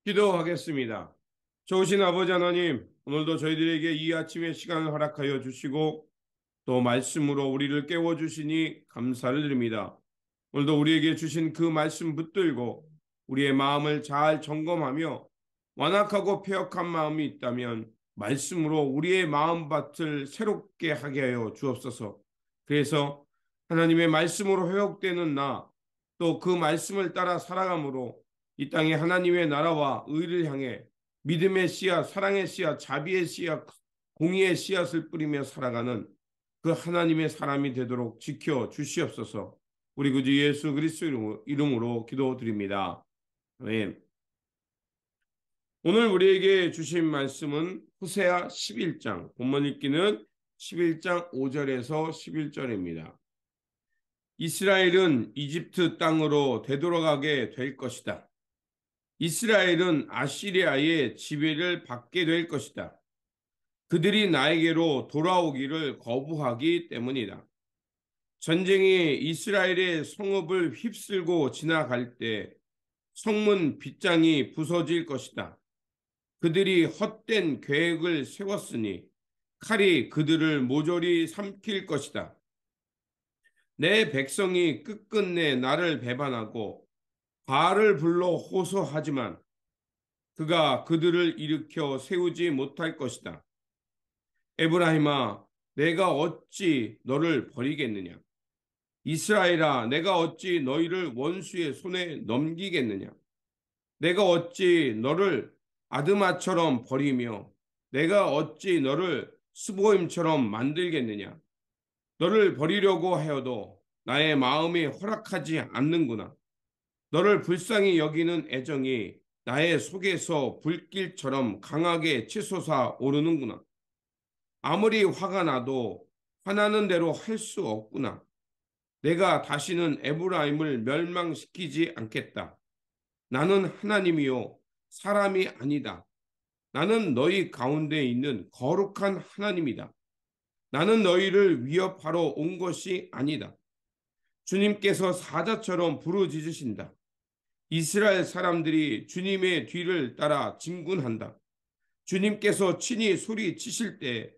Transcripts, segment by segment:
기도하겠습니다. 좋으신 아버지 하나님, 오늘도 저희들에게 이 아침의 시간을 허락하여 주시고 또 말씀으로 우리를 깨워주시니 감사를 드립니다. 오늘도 우리에게 주신 그 말씀 붙들고 우리의 마음을 잘 점검하며 완악하고 패역한 마음이 있다면 말씀으로 우리의 마음밭을 새롭게 하게 하여 주옵소서. 그래서 하나님의 말씀으로 회복되는 나, 또 그 말씀을 따라 살아감으로 이 땅에 하나님의 나라와 의를 향해 믿음의 씨앗, 사랑의 씨앗, 자비의 씨앗, 공의의 씨앗을 뿌리며 살아가는 그 하나님의 사람이 되도록 지켜 주시옵소서. 우리 구주 예수 그리스도 이름으로 기도드립니다. 아멘. 오늘 우리에게 주신 말씀은 호세아 11장, 본문 읽기는 11장 5절에서 11절입니다. 이스라엘은 이집트 땅으로 되돌아가게 될 것이다. 이스라엘은 아시리아의 지배를 받게 될 것이다. 그들이 나에게로 돌아오기를 거부하기 때문이다. 전쟁이 이스라엘의 성읍을 휩쓸고 지나갈 때 성문 빗장이 부서질 것이다. 그들이 헛된 계획을 세웠으니 칼이 그들을 모조리 삼킬 것이다. 내 백성이 끝끝내 나를 배반하고 바알을 불러 호소하지만 그가 그들을 일으켜 세우지 못할 것이다. 에브라임아, 내가 어찌 너를 버리겠느냐? 이스라엘아, 내가 어찌 너희를 원수의 손에 넘기겠느냐? 내가 어찌 너를 아드마처럼 버리며 내가 어찌 너를 스보임처럼 만들겠느냐? 너를 버리려고 하여도 나의 마음이 허락하지 않는구나. 너를 불쌍히 여기는 애정이 나의 속에서 불길처럼 강하게 치솟아 오르는구나. 아무리 화가 나도 화나는 대로 할 수 없구나. 내가 다시는 에브라임을 멸망시키지 않겠다. 나는 하나님이요 사람이 아니다. 나는 너희 가운데 있는 거룩한 하나님이다. 나는 너희를 위협하러 온 것이 아니다. 주님께서 사자처럼 부르짖으신다. 이스라엘 사람들이 주님의 뒤를 따라 진군한다. 주님께서 친히 소리치실 때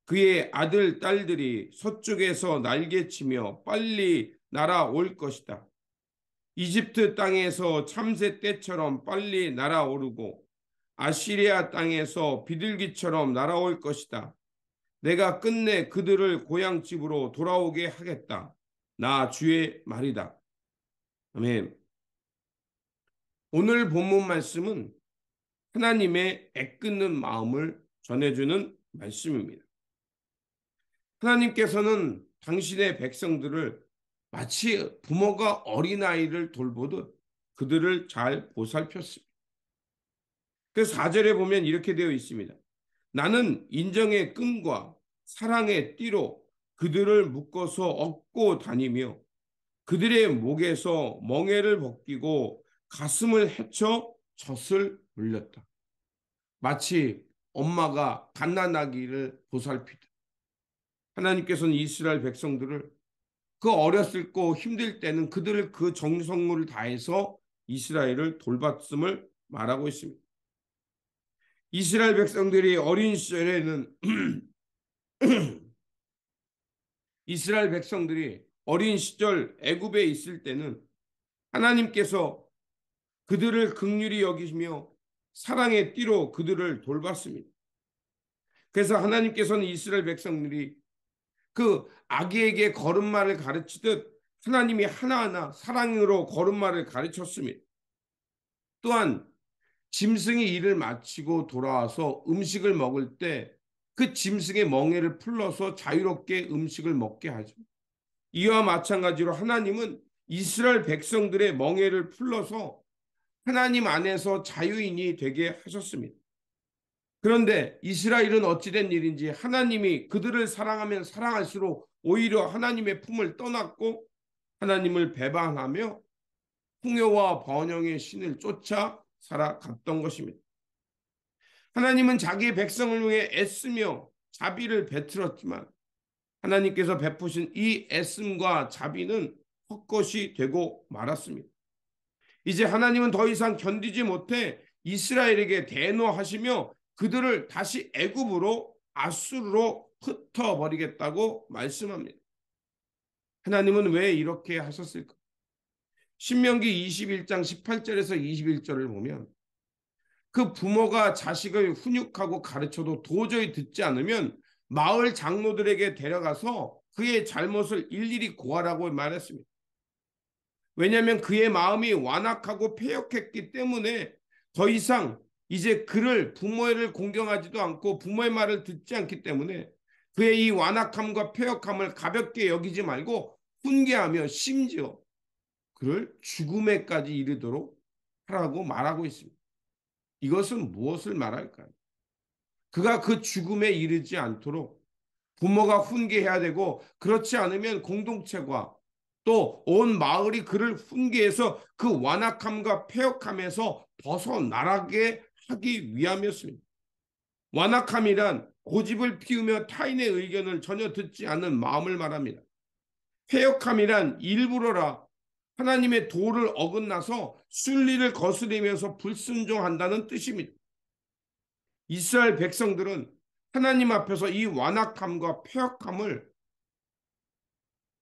그의 아들, 딸들이 서쪽에서 날개치며 빨리 날아올 것이다. 이집트 땅에서 참새 떼처럼 빨리 날아오르고 아시리아 땅에서 비둘기처럼 날아올 것이다. 내가 끝내 그들을 고향집으로 돌아오게 하겠다. 나 주의 말이다. 아멘. 오늘 본문 말씀은 하나님의 애끓는 마음을 전해주는 말씀입니다. 하나님께서는 당신의 백성들을 마치 부모가 어린아이를 돌보듯 그들을 잘 보살폈습니다. 그 4절에 보면 이렇게 되어 있습니다. 나는 인정의 끈과 사랑의 띠로 그들을 묶어서 업고 다니며 그들의 목에서 멍에를 벗기고 가슴을 헤쳐 젖을 물렸다. 마치 엄마가 갓난아기를 보살피듯 하나님께서는 이스라엘 백성들을 그 어렸을 고 힘들 때는 그들을 그 정성을 다해서 이스라엘을 돌봤음을 말하고 있습니다. 이스라엘 백성들이 어린 시절에는 이스라엘 백성들이 어린 시절 애굽에 있을 때는 하나님께서 그들을 긍휼히 여기시며 사랑의 띠로 그들을 돌봤습니다. 그래서 하나님께서는 이스라엘 백성들이 그 아기에게 걸음마를 가르치듯 하나님이 하나하나 사랑으로 걸음마를 가르쳤습니다. 또한 짐승이 일을 마치고 돌아와서 음식을 먹을 때 그 짐승의 멍에를 풀러서 자유롭게 음식을 먹게 하죠. 이와 마찬가지로 하나님은 이스라엘 백성들의 멍에를 풀러서 하나님 안에서 자유인이 되게 하셨습니다. 그런데 이스라엘은 어찌된 일인지 하나님이 그들을 사랑하면 사랑할수록 오히려 하나님의 품을 떠났고 하나님을 배반하며 풍요와 번영의 신을 쫓아 살아갔던 것입니다. 하나님은 자기의 백성을 위해 애쓰며 자비를 베풀었지만 하나님께서 베푸신 이 애씀과 자비는 헛것이 되고 말았습니다. 이제 하나님은 더 이상 견디지 못해 이스라엘에게 대노하시며 그들을 다시 애굽으로 아수르로 흩어버리겠다고 말씀합니다. 하나님은 왜 이렇게 하셨을까? 신명기 21장 18절에서 21절을 보면 그 부모가 자식을 훈육하고 가르쳐도 도저히 듣지 않으면 마을 장로들에게 데려가서 그의 잘못을 일일이 고하라고 말했습니다. 왜냐하면 그의 마음이 완악하고 패역했기 때문에 더 이상 이제 그를 부모를 공경하지도 않고 부모의 말을 듣지 않기 때문에 그의 이 완악함과 패역함을 가볍게 여기지 말고 훈계하며 심지어 그를 죽음에까지 이르도록 하라고 말하고 있습니다. 이것은 무엇을 말할까요? 그가 그 죽음에 이르지 않도록 부모가 훈계해야 되고 그렇지 않으면 공동체가 또 온 마을이 그를 훈계해서 그 완악함과 패역함에서 벗어나게 하기 위함이었습니다. 완악함이란 고집을 피우며 타인의 의견을 전혀 듣지 않는 마음을 말합니다. 패역함이란 일부러라 하나님의 도를 어긋나서 순리를 거스리면서 불순종한다는 뜻입니다. 이스라엘 백성들은 하나님 앞에서 이 완악함과 패역함을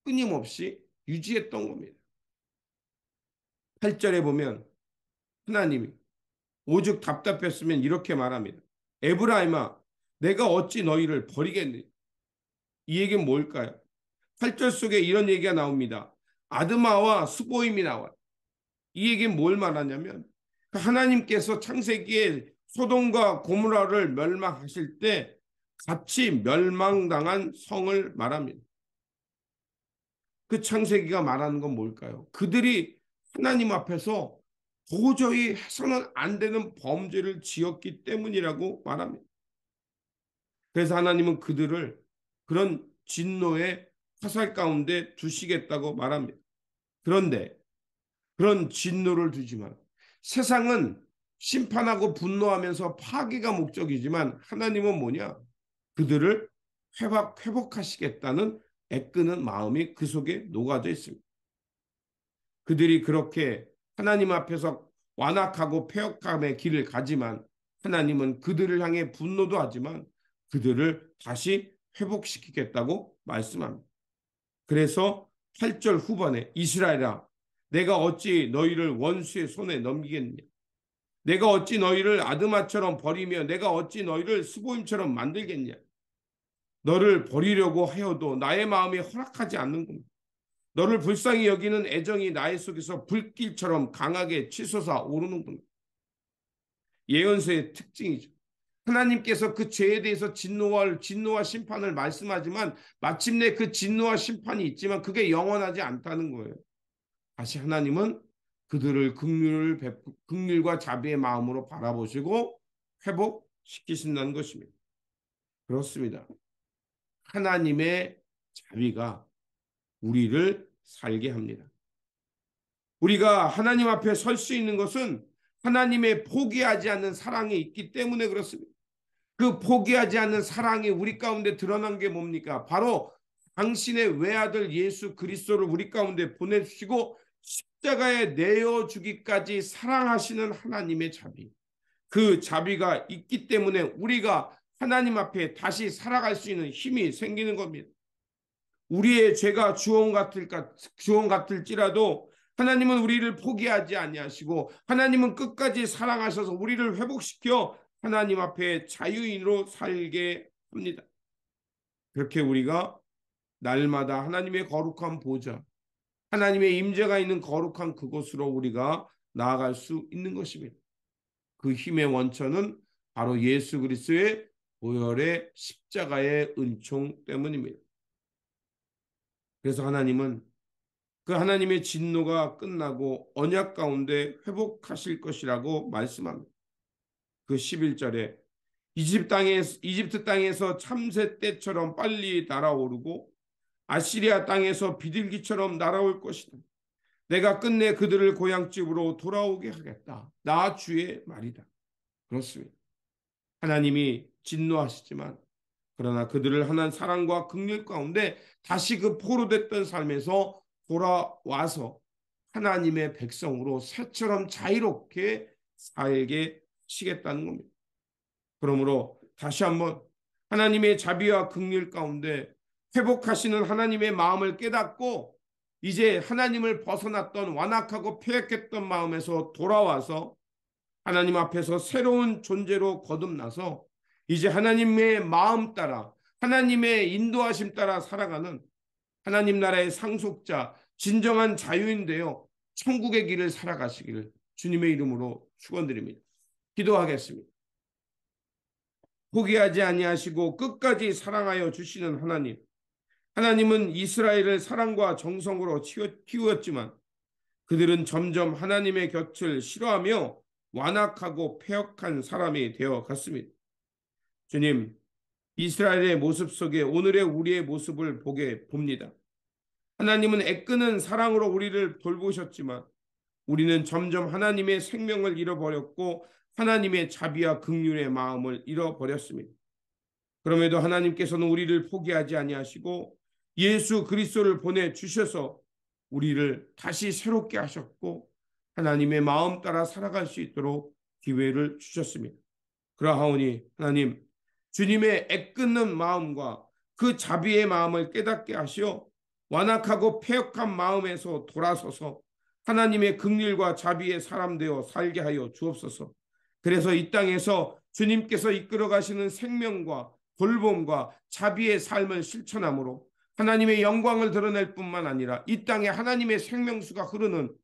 끊임없이 유지했던 겁니다. 8절에 보면 하나님이 오죽 답답했으면 이렇게 말합니다. 에브라임아, 내가 어찌 너희를 버리겠니? 이 얘기는 뭘까요? 8절 속에 이런 얘기가 나옵니다. 아드마와 스보임이 나와요. 이 얘기는 뭘 말하냐면 하나님께서 창세기에 소돔과 고모라를 멸망하실 때 같이 멸망당한 성을 말합니다. 그 창세기가 말하는 건 뭘까요? 그들이 하나님 앞에서 도저히 해서는 안 되는 범죄를 지었기 때문이라고 말합니다. 그래서 하나님은 그들을 그런 진노의 화살 가운데 두시겠다고 말합니다. 그런데 그런 진노를 두지만 세상은 심판하고 분노하면서 파괴가 목적이지만 하나님은 뭐냐? 그들을 회복하시겠다는 애쓰는 마음이 그 속에 녹아져 있습니다. 그들이 그렇게 하나님 앞에서 완악하고 패역함의 길을 가지만 하나님은 그들을 향해 분노도 하지만 그들을 다시 회복시키겠다고 말씀합니다. 그래서 8절 후반에 이스라엘아 내가 어찌 너희를 원수의 손에 넘기겠느냐 내가 어찌 너희를 아드마처럼 버리며 내가 어찌 너희를 스보임처럼 만들겠냐 너를 버리려고 하여도 나의 마음이 허락하지 않는구나 너를 불쌍히 여기는 애정이 나의 속에서 불길처럼 강하게 치솟아 오르는구나. 예언서의 특징이죠. 하나님께서 그 죄에 대해서 진노와 심판을 말씀하지만 마침내 그 진노와 심판이 있지만 그게 영원하지 않다는 거예요. 다시 하나님은 그들을 긍휼과 자비의 마음으로 바라보시고 회복시키신다는 것입니다. 그렇습니다. 하나님의 자비가 우리를 살게 합니다. 우리가 하나님 앞에 설 수 있는 것은 하나님의 포기하지 않는 사랑이 있기 때문에 그렇습니다. 그 포기하지 않는 사랑이 우리 가운데 드러난 게 뭡니까? 바로 당신의 외아들 예수 그리스도를 우리 가운데 보내주시고 십자가에 내어주기까지 사랑하시는 하나님의 자비. 그 자비가 있기 때문에 우리가 하나님 앞에 다시 살아갈 수 있는 힘이 생기는 겁니다. 우리의 죄가 주홍 같을지라도 하나님은 우리를 포기하지 아니하시고 하나님은 끝까지 사랑하셔서 우리를 회복시켜 하나님 앞에 자유인으로 살게 합니다. 그렇게 우리가 날마다 하나님의 거룩한 보좌, 하나님의 임재가 있는 거룩한 그곳으로 우리가 나아갈 수 있는 것입니다. 그 힘의 원천은 바로 예수 그리스도의 보혈의 십자가의 은총 때문입니다. 그래서 하나님은 그 하나님의 진노가 끝나고 언약 가운데 회복하실 것이라고 말씀합니다. 그 11절에 이집트 땅에서 참새 떼처럼 빨리 날아오르고 아시리아 땅에서 비둘기처럼 날아올 것이다. 내가 끝내 그들을 고향집으로 돌아오게 하겠다. 나 주의 말이다. 그렇습니다. 하나님이 진노하시지만 그러나 그들을 하나님 사랑과 긍휼 가운데 다시 그 포로됐던 삶에서 돌아와서 하나님의 백성으로 새처럼 자유롭게 살게 하시겠다는 겁니다. 그러므로 다시 한번 하나님의 자비와 긍휼 가운데 회복하시는 하나님의 마음을 깨닫고 이제 하나님을 벗어났던 완악하고 패역했던 마음에서 돌아와서 하나님 앞에서 새로운 존재로 거듭나서 이제 하나님의 마음 따라 하나님의 인도하심 따라 살아가는 하나님 나라의 상속자 진정한 자유인 되어 천국의 길을 살아가시기를 주님의 이름으로 축원드립니다. 기도하겠습니다. 포기하지 아니하시고 끝까지 사랑하여 주시는 하나님. 하나님은 이스라엘을 사랑과 정성으로 키웠지만 그들은 점점 하나님의 곁을 싫어하며 완악하고 패역한 사람이 되어 갔습니다. 주님, 이스라엘의 모습 속에 오늘의 우리의 모습을 보게 봅니다. 하나님은 애끄는 사랑으로 우리를 돌보셨지만 우리는 점점 하나님의 생명을 잃어버렸고 하나님의 자비와 긍휼의 마음을 잃어버렸습니다. 그럼에도 하나님께서는 우리를 포기하지 아니하시고 예수 그리스도를 보내주셔서 우리를 다시 새롭게 하셨고 하나님의 마음 따라 살아갈 수 있도록 기회를 주셨습니다. 그러하오니 하나님, 주님의 애끓는 마음과 그 자비의 마음을 깨닫게 하시어 완악하고 패역한 마음에서 돌아서서 하나님의 긍휼과 자비의 사람 되어 살게 하여 주옵소서. 그래서 이 땅에서 주님께서 이끌어 가시는 생명과 돌봄과 자비의 삶을 실천함으로 하나님의 영광을 드러낼 뿐만 아니라 이 땅에 하나님의 생명수가 흐르는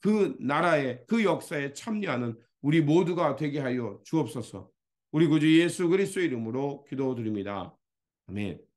그 나라의 그 역사에 참여하는 우리 모두가 되게 하여 주옵소서. 우리 구주 예수 그리스도의 이름으로 기도드립니다. 아멘.